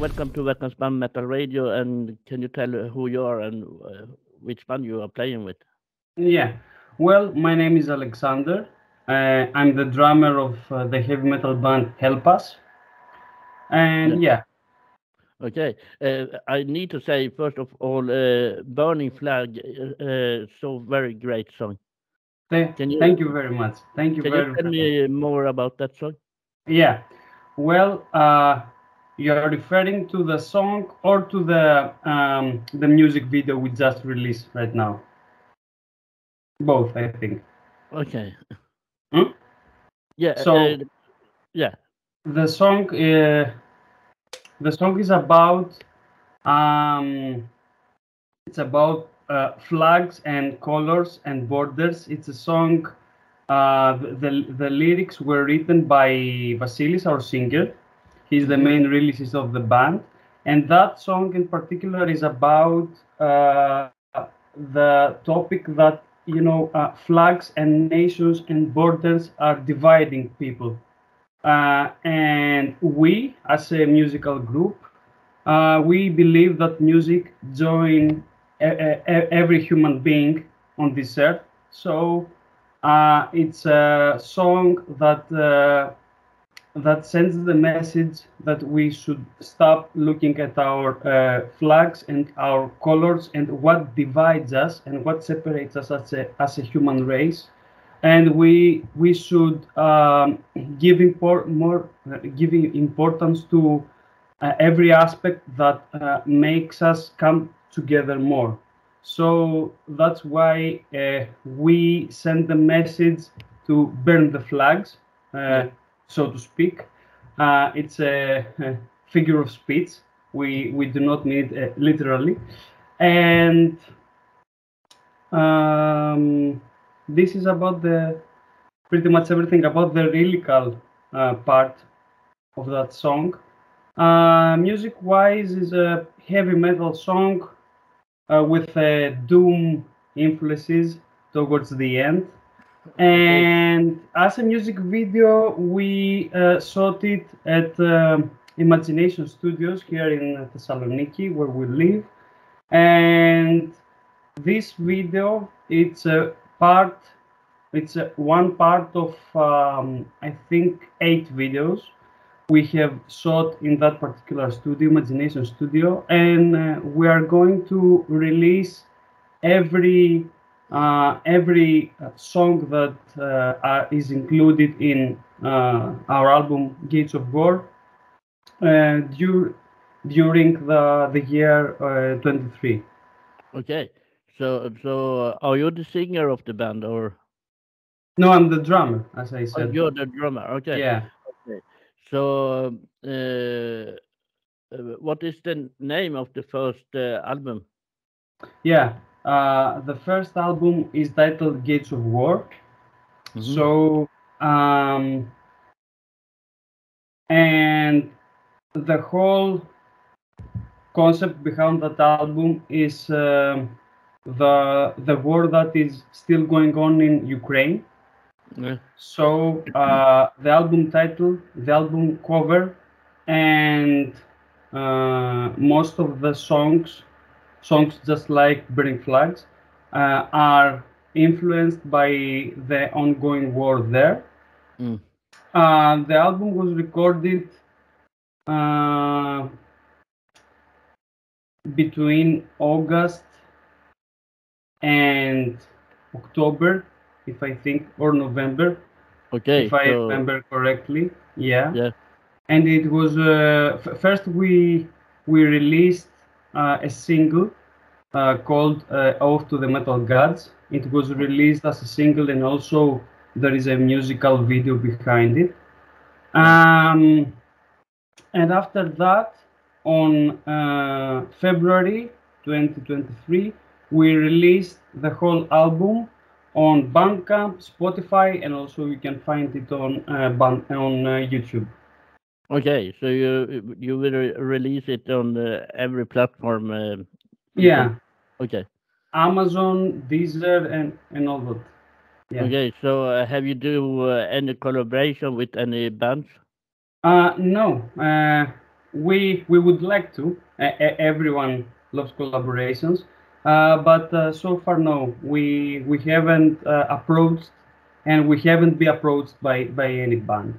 welcome to Veckans Band Metal Radio. And can you tell who you are and which band you are playing with? Yeah, well, my name is Alexander. I'm the drummer of the heavy metal band HellPass. And yeah. Okay, I need to say first of all, "Burning Flag," so very great song. Thank you very much. Thank you Can you very tell much. me more about that song? Yeah, well, you're referring to the song or to the music video we just released right now? Both, I think. Okay. Hmm? Yeah. So yeah. the song is about it's about flags and colors and borders. It's a song. The lyrics were written by Vasilis, our singer. He's the main releases of the band, and that song in particular is about the topic that flags and nations and borders are dividing people. And we, as a musical group, we believe that music joins every human being on this earth. So it's a song that sends the message that we should stop looking at our flags and our colors and what divides us and what separates us as a human race, and we should giving importance to every aspect that makes us come together more. So that's why we send the message to burn the flags, so to speak. It's a figure of speech. We do not mean it literally. And this is about pretty much everything about the lyrical part of that song. Music-wise, is a heavy metal song with doom influences towards the end. And as a music video, we shot it at Imagination Studios here in Thessaloniki, where we live. And this video, it's one part of I think 8 videos we have shot in that particular studio, Imagination Studio, and we are going to release every song that is included in our album Gates of War during the year 23. Okay, so are you the singer of the band, or? No, I'm the drummer, as I said. Oh, you're the drummer. Okay. Yeah. Okay. So, what is the name of the first album? Yeah. The first album is titled Gates of War. So, and the whole concept behind that album is the war that is still going on in Ukraine. So the album title, the album cover, and most of the songs just like Burning Flags, are influenced by the ongoing war there. The album was recorded between August and October, if I think, or November. Okay, if I remember correctly. Yeah. Yeah. And it was first we released a single called Oath to the Metal Gods. It was released as a single, and also there is a musical video behind it. And after that, on February 2023, we released the whole album on Bandcamp, Spotify, and also you can find it on YouTube. Okay, so you will release it on every platform. Yeah. Okay. Amazon, Deezer, and all that. Yeah. Okay, so have you do any collaboration with any bands? No. we would like to. Everyone loves collaborations, but so far no, we haven't approached, and we haven't been approached by any band.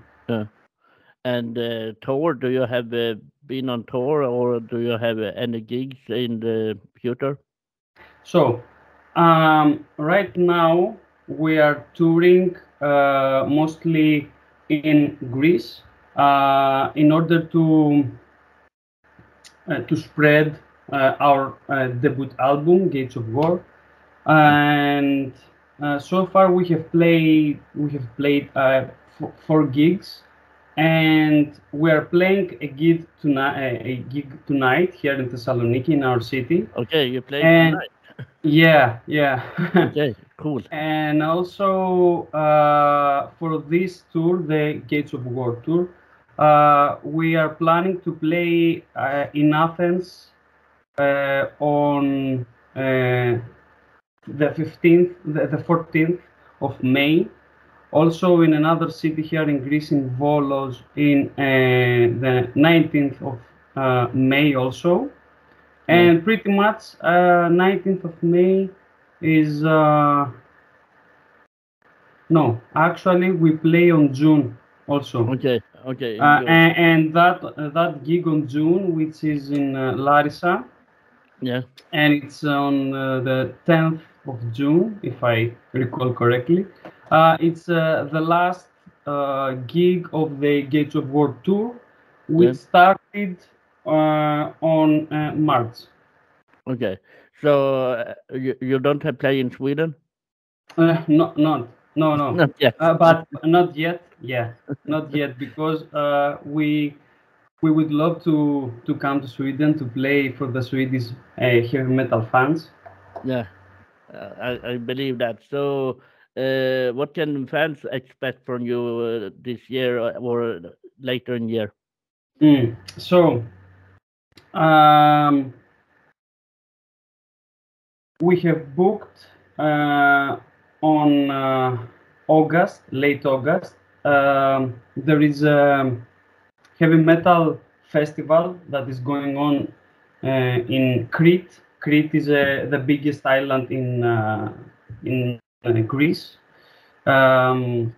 And tour, do you have been on tour, or do you have any gigs in the future? So right now we are touring mostly in Greece in order to spread our debut album, Gates of War, and so far we have played 4 gigs, and we are playing a gig tonight here in Thessaloniki, in our city. Okay, you play And tonight. yeah. Okay, cool. And also for this tour, the Gates of War tour, we are planning to play in Athens on the 15th, the 14th of May. Also in another city here in Greece, in Volos, in the 19th of May also. And pretty much 19th of May is no, actually we play on June also. Okay. And that gig on June, which is in Larissa, Yeah. and it's on the 10th of June, if I recall correctly. It's the last gig of the Gates of War tour, which started on March. Okay, so you don't have play in Sweden? No. Not yet. But not yet. Yeah, not yet, because we would love to come to Sweden to play for the Swedish heavy metal fans. Yeah, I believe that. So, what can fans expect from you this year or later in year? So, we have booked on late August. There is a heavy metal festival that is going on in Crete. Crete is the biggest island in Greece. There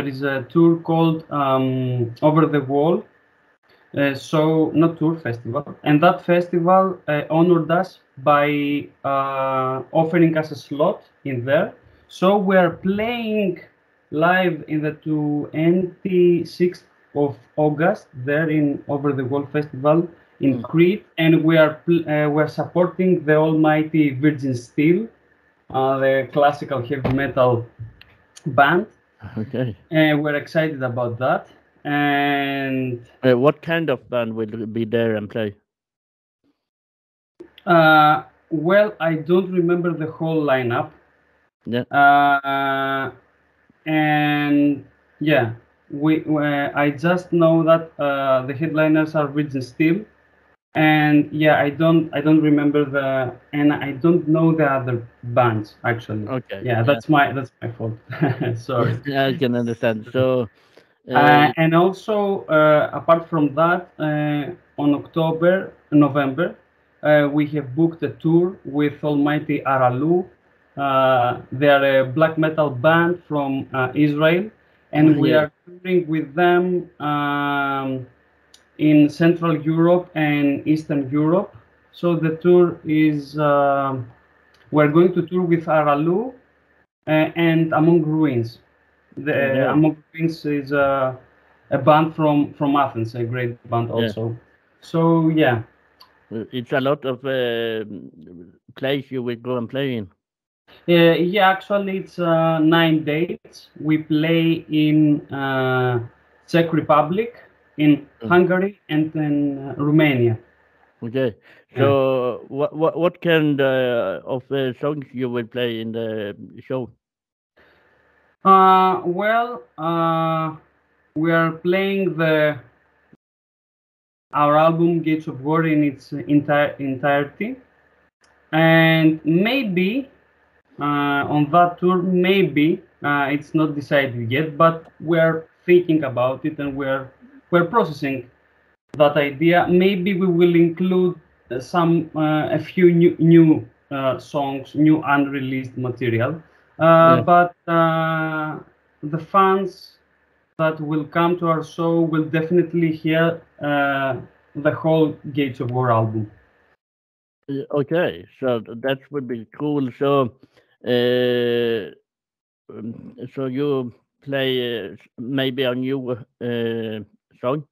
is a tour called Over the Wall. So not tour, festival, and that festival honored us by offering us a slot in there. So we are playing live in the 26th of August there in Over the Wall Festival in Crete, and we're supporting the almighty Virgin Steel, the classical heavy metal band. Okay. And we're excited about that. And what kind of band will be there and play? Well, I don't remember the whole lineup. Yeah. And yeah, I just know that the headliners are Virgin Steel, and yeah, I don't remember and I don't know the other bands actually. Okay. Yeah, that's my fault. Sorry. Yeah, I can understand. So. And also, apart from that, on November, we have booked a tour with Almighty Aralu. They are a black metal band from Israel, and we are touring with them in Central Europe and Eastern Europe. So the tour is, we're going to tour with Aralu and Among Ruins. Among Ruins is a band from Athens, a great band also. So yeah, it's a lot of place you will go and play in. Yeah, actually it's 9 dates. We play in Czech Republic, in Hungary, and in Romania. Okay, so what kind of songs you will play in the show? Well, we are playing our album Gates of War in its entirety, and maybe on that tour, maybe it's not decided yet, but we're thinking about it, and we're processing that idea. Maybe we will include a few new songs, new unreleased material. Yeah. But the fans that will come to our show will definitely hear the whole Gates of War album. Okay, so that would be cool. So, so you play maybe a new song?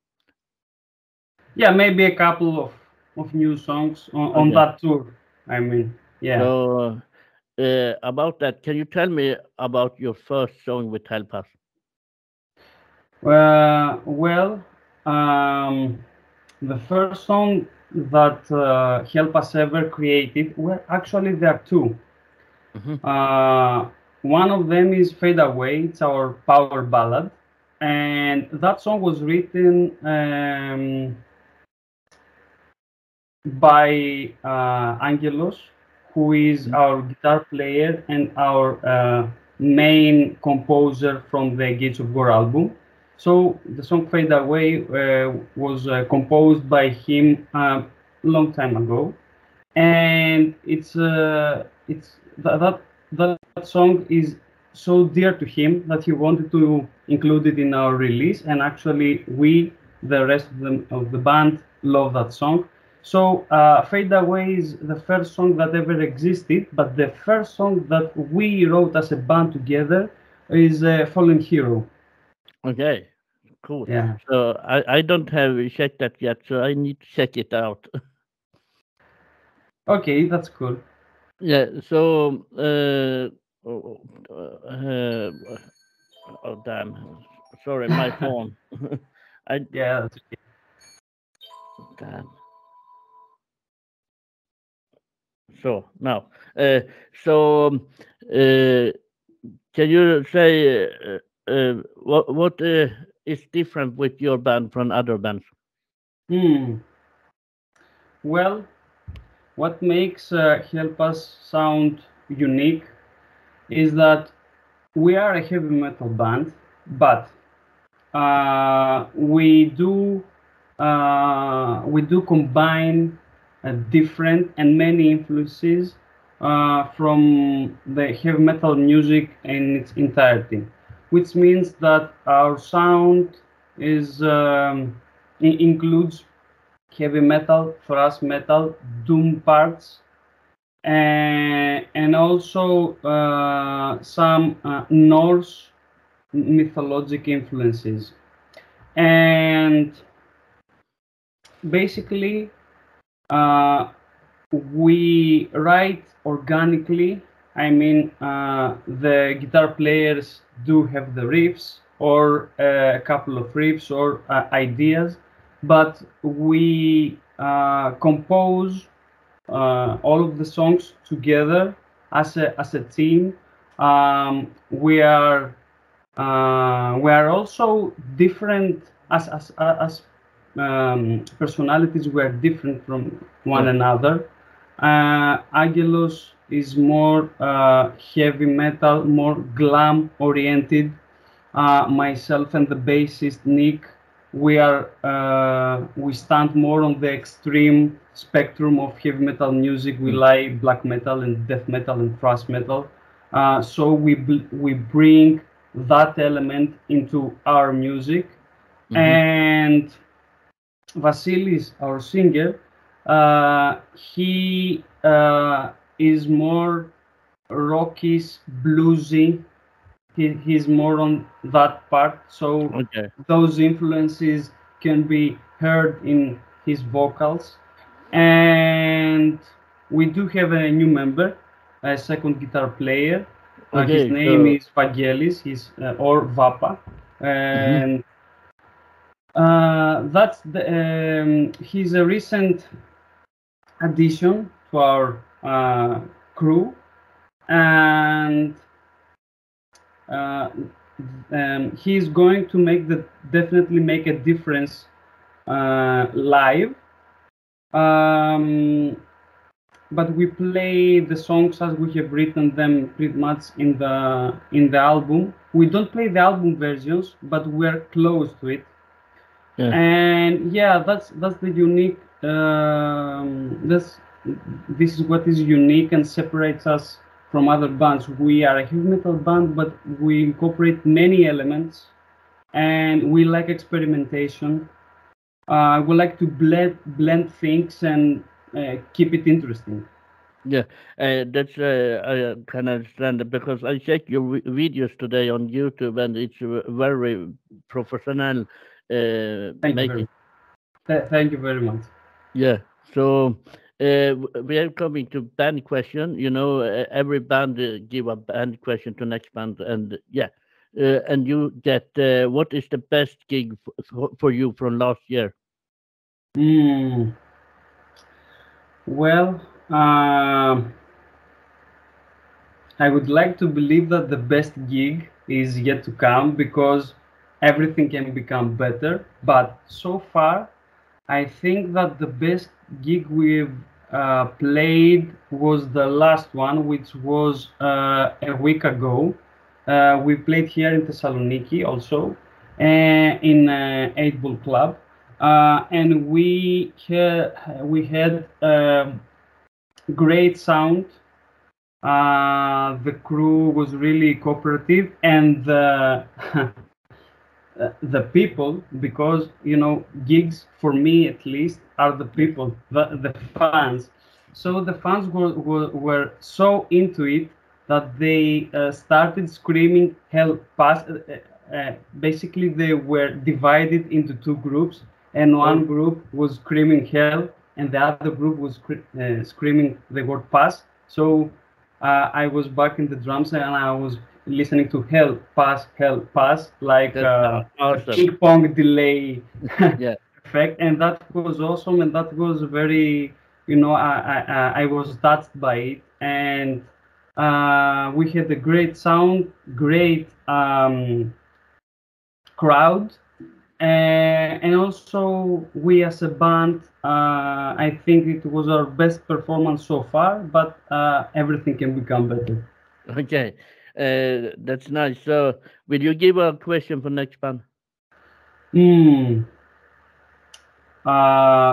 Yeah, maybe a couple of new songs on Okay. that tour. I mean, yeah. So, about that, can you tell me about your first song with HellPass? Well, um, the first song that HellPass ever created, well, actually there are two. Hmm. One of them is Fade Away. It's our power ballad, and that song was written by Angelos, who is our guitar player and our main composer from the Gates of War album. So the song "Fade Away" was composed by him a long time ago, and that song is so dear to him that he wanted to include it in our release, and actually we, the rest of the band, love that song. So Fade Away is the first song that ever existed, but the first song that we wrote as a band together is Fallen Hero. Okay, cool. Yeah. So I don't have checked that yet, so I need to check it out. Okay, that's cool. Yeah. So, oh, oh damn, sorry, my phone. I Yeah, that's okay. damn. So now, uh, so uh, can you say what is different with your band from other bands? Hmm. Well, what makes Help Us sound unique is that we are a heavy metal band, but we do combine different and many influences from the heavy metal music in its entirety, which means that our sound is includes heavy metal, thrash metal, doom parts, and also some Norse mythologic influences. And basically, uh, we write organically. I mean, the guitar players do have the riffs or a couple of riffs or ideas, but we compose all of the songs together as a team. We are also different as personalities. We are different from one Yeah. another. Angelos is more heavy metal, more glam oriented. Myself and the bassist Nick, we stand more on the extreme spectrum of heavy metal music. We Mm. like black metal and death metal and thrash metal. So we bring that element into our music. Mm-hmm. And Vasilis, our singer, he is more rocky, bluesy. He's more on that part, so Okay. those influences can be heard in his vocals. And we do have a new member, a second guitar player. His Okay. name So. is Vangelis, or Vapa, Mm-hmm. and he's a recent addition to our crew, and uh, he's going to definitely make a difference live. Um, but we play the songs as we have written them pretty much in the album. We don't play the album versions, but we're close to it. Yeah. And yeah, that's the unique. This is what is unique and separates us from other bands. We are a heavy metal band, but we incorporate many elements, and we like experimentation. We like to blend things and keep it interesting. Yeah, that's I can understand it because I checked your videos today on YouTube and it's very professional Thank you making. thank you very much. Yeah, so we are coming to band question. You know, every band give a band question to next band, and yeah, and you get what is the best gig for you from last year? Mm, well, I would like to believe that the best gig is yet to come because everything can become better. But so far, I think that the best gig we've played was the last one, which was a week ago. We played here in Thessaloniki also, in 8 Bull Club, and we had great sound. The crew was really cooperative, and the people, because gigs for me at least are the people, the fans. So the fans were so into it that they started screaming hell pass. Basically they were divided into two groups, and Oh, one group was screaming hell and the other group was screaming the word pass. So I was back in the drums and I was listening to hell pass, like that's a awesome. ping pong delay Yeah. effect, and that was awesome, and that was very, I was touched by it, and we had a great sound, great crowd, and also we as a band, I think it was our best performance so far, but everything can become better. Okay, that's nice. So, will you give a question for next band? Hmm.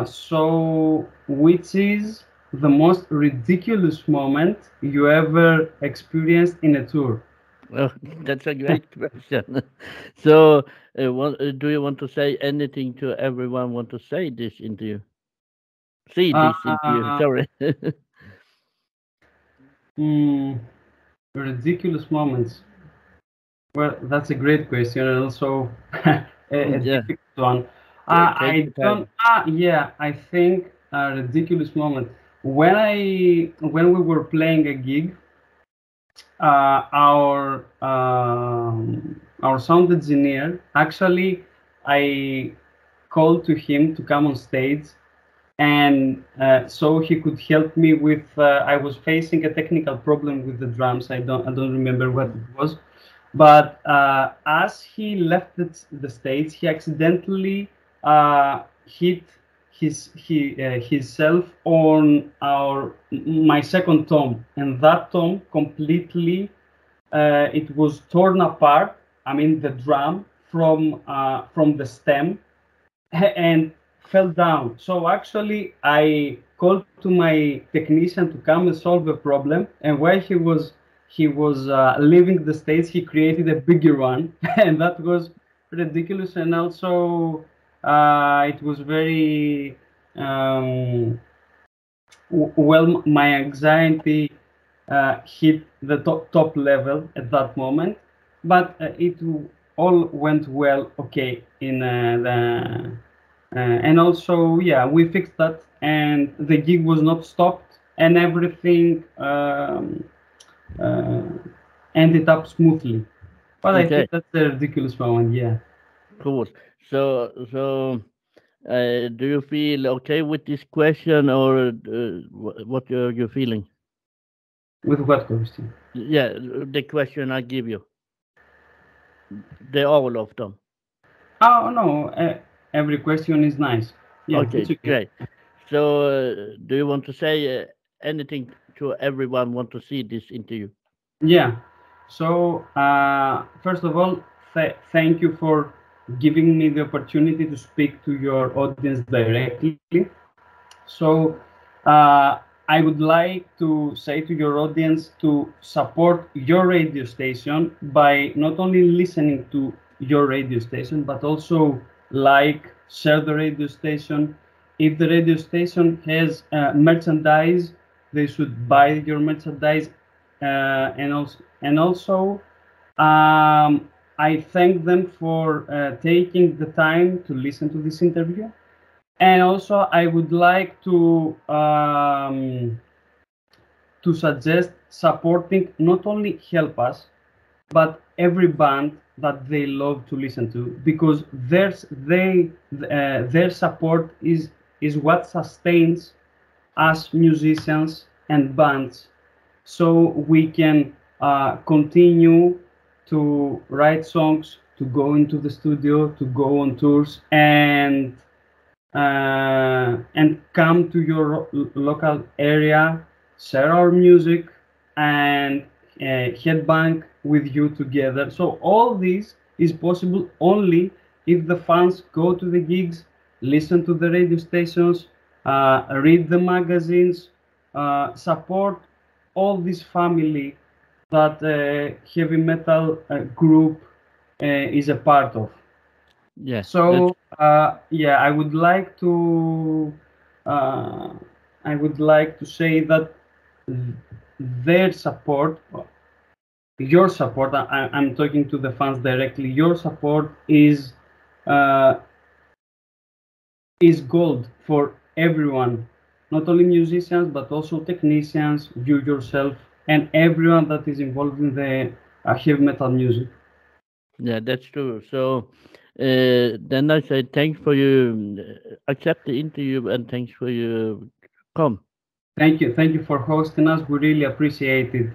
So, which is the most ridiculous moment you ever experienced in a tour? Oh, that's a great question. So, do you want to say anything to everyone? Want to say this interview? See this interview. Uh, Sorry. hmm, ridiculous moments. Well, that's a great question, and also a Yeah, difficult one. take I your time. don't. Yeah, I think a ridiculous moment when we were playing a gig. Our sound engineer, actually, I called to him to come on stage, and so he could help me with. I was facing a technical problem with the drums. I don't remember what it was, but as he left the stage, he accidentally hit himself on my second tom, and that tom completely, it was torn apart. I mean, the drum from the stem and fell down. So actually, I called to my technician to come and solve the problem. And while he was leaving the stage, he created a bigger one, and that was ridiculous. And also, it was very well. My anxiety hit the top level at that moment, but it all went well, okay. And also, yeah, we fixed that, and the gig was not stopped, and everything uh, ended up smoothly. But I Okay, think that's a ridiculous moment, yeah. cool. So, do you feel okay with this question, or what are you feeling? With what question? Yeah, the question I give you, the all of them. Oh no, every question is nice. Yeah, Okay, it's okay. great. So, do you want to say anything to everyone want to see this interview? Yeah. So first of all, thank you for giving me the opportunity to speak to your audience directly. So I would like to say to your audience to support your radio station by not only listening to your radio station, but also share the radio station. If the radio station has merchandise, they should buy your merchandise. And also I thank them for taking the time to listen to this interview. And also, I would like to suggest supporting not only HellPass, but every band that they love to listen to, because their support is what sustains us musicians and bands, so we can continue to write songs, to go into the studio, to go on tours, and come to your local area, share our music, and headbang with you together. So all this is possible only if the fans go to the gigs, listen to the radio stations, read the magazines, support all this family that heavy metal group is a part of. Yes. So yeah, I would like to say that their support, your support, I'm talking to the fans directly. Your support is gold for everyone, not only musicians but also technicians, you yourself, and everyone that is involved in the heavy metal music. Yeah, that's true. So then I say thanks for you accept the interview, and thanks for you come. Thank you for hosting us. We really appreciate it.